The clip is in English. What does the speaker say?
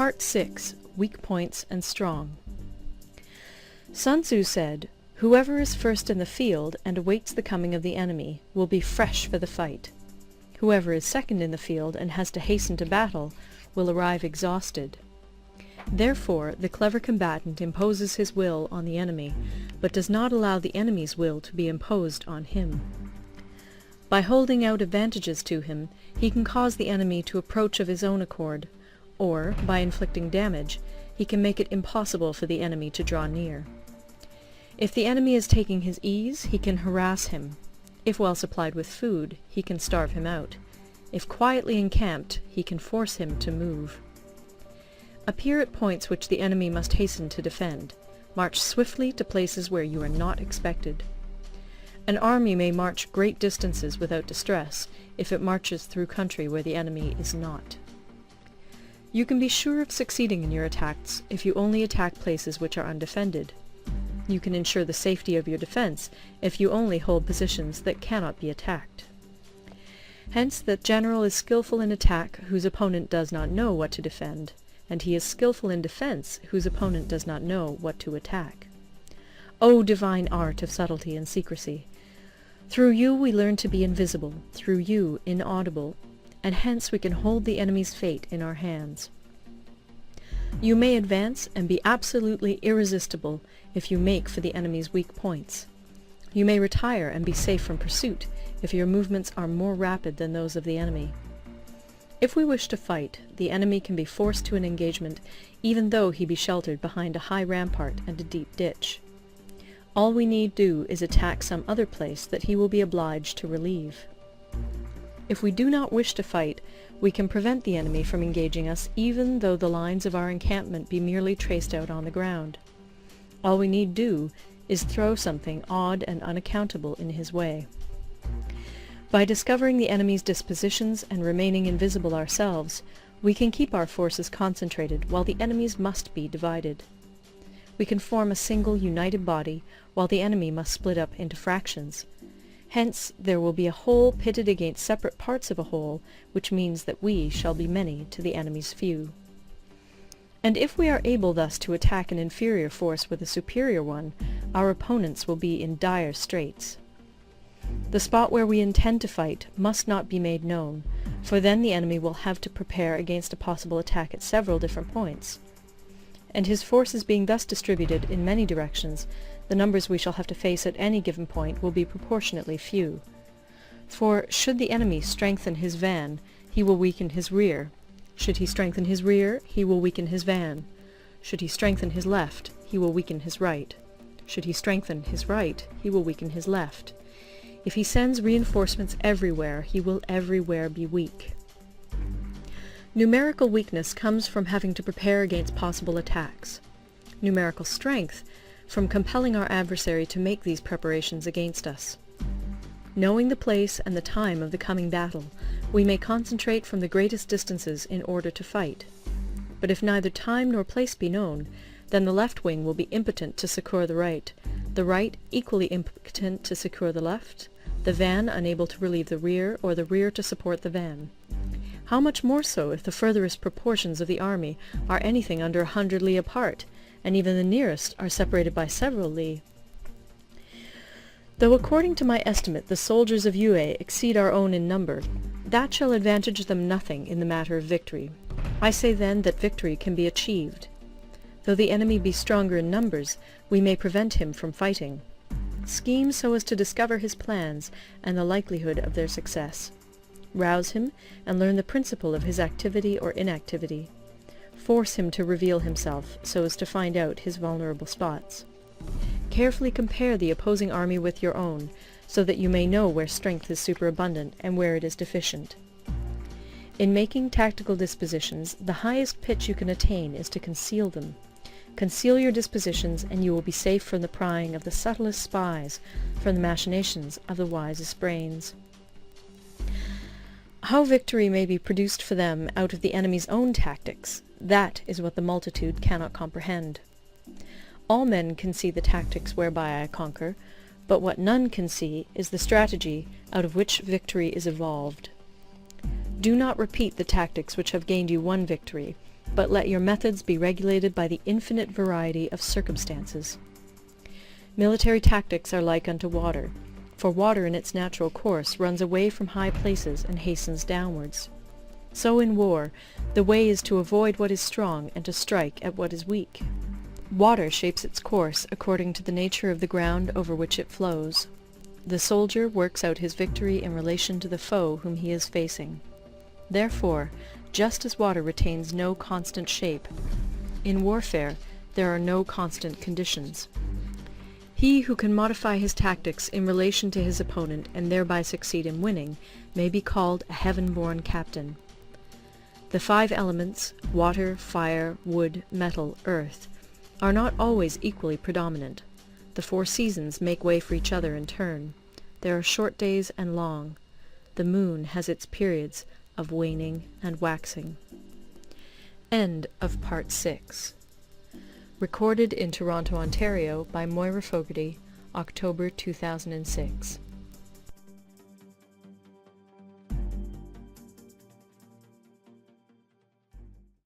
Part 6. Weak Points and Strong. Sun Tzu said, "Whoever is first in the field and awaits the coming of the enemy will be fresh for the fight. Whoever is second in the field and has to hasten to battle will arrive exhausted." Therefore, the clever combatant imposes his will on the enemy, but does not allow the enemy's will to be imposed on him. By holding out advantages to him, he can cause the enemy to approach of his own accord, or, by inflicting damage, he can make it impossible for the enemy to draw near. If the enemy is taking his ease, he can harass him. If well supplied with food, he can starve him out. If quietly encamped, he can force him to move. Appear at points which the enemy must hasten to defend. March swiftly to places where you are not expected. An army may march great distances without distress if it marches through country where the enemy is not. You can be sure of succeeding in your attacks if you only attack places which are undefended. You can ensure the safety of your defense if you only hold positions that cannot be attacked. Hence the general is skillful in attack whose opponent does not know what to defend, and he is skillful in defense whose opponent does not know what to attack. O divine art of subtlety and secrecy! Through you we learn to be invisible, through you inaudible, and hence we can hold the enemy's fate in our hands. You may advance and be absolutely irresistible if you make for the enemy's weak points. You may retire and be safe from pursuit if your movements are more rapid than those of the enemy. If we wish to fight, the enemy can be forced to an engagement even though he be sheltered behind a high rampart and a deep ditch. All we need do is attack some other place that he will be obliged to relieve. If we do not wish to fight, we can prevent the enemy from engaging us even though the lines of our encampment be merely traced out on the ground. All we need do is throw something odd and unaccountable in his way. By discovering the enemy's dispositions and remaining invisible ourselves, we can keep our forces concentrated while the enemy's must be divided. We can form a single united body while the enemy must split up into fractions. Hence there will be a whole pitted against separate parts of a whole, which means that we shall be many to the enemy's few. And if we are able thus to attack an inferior force with a superior one, our opponents will be in dire straits. The spot where we intend to fight must not be made known, for then the enemy will have to prepare against a possible attack at several different points. And his forces being thus distributed in many directions, the numbers we shall have to face at any given point will be proportionately few. For should the enemy strengthen his van, he will weaken his rear. Should he strengthen his rear, he will weaken his van. Should he strengthen his left, he will weaken his right. Should he strengthen his right, he will weaken his left. If he sends reinforcements everywhere, he will everywhere be weak. Numerical weakness comes from having to prepare against possible attacks. Numerical strength from compelling our adversary to make these preparations against us. Knowing the place and the time of the coming battle, we may concentrate from the greatest distances in order to fight. But if neither time nor place be known, then the left wing will be impotent to succour the right equally impotent to succour the left, the van unable to relieve the rear, or the rear to support the van. How much more so if the furthest proportions of the army are anything under 100 li apart, and even the nearest are separated by several li. Though according to my estimate the soldiers of Yue exceed our own in number, that shall advantage them nothing in the matter of victory. I say then that victory can be achieved. Though the enemy be stronger in numbers, we may prevent him from fighting. Scheme so as to discover his plans and the likelihood of their success. Rouse him, and learn the principle of his activity or inactivity. Force him to reveal himself, so as to find out his vulnerable spots. Carefully compare the opposing army with your own, so that you may know where strength is superabundant and where it is deficient. In making tactical dispositions, the highest pitch you can attain is to conceal them. Conceal your dispositions, and you will be safe from the prying of the subtlest spies, from the machinations of the wisest brains. How victory may be produced for them out of the enemy's own tactics, that is what the multitude cannot comprehend. All men can see the tactics whereby I conquer, but what none can see is the strategy out of which victory is evolved. Do not repeat the tactics which have gained you one victory, but let your methods be regulated by the infinite variety of circumstances. Military tactics are like unto water, for water in its natural course runs away from high places and hastens downwards. So in war, the way is to avoid what is strong and to strike at what is weak. Water shapes its course according to the nature of the ground over which it flows. The soldier works out his victory in relation to the foe whom he is facing. Therefore, just as water retains no constant shape, in warfare there are no constant conditions. He who can modify his tactics in relation to his opponent and thereby succeed in winning may be called a heaven-born captain. The 5 elements, water, fire, wood, metal, earth, are not always equally predominant. The 4 seasons make way for each other in turn. There are short days and long. The moon has its periods of waning and waxing. End of Part 6. Recorded in Toronto, Ontario by Moira Fogarty, October 2006.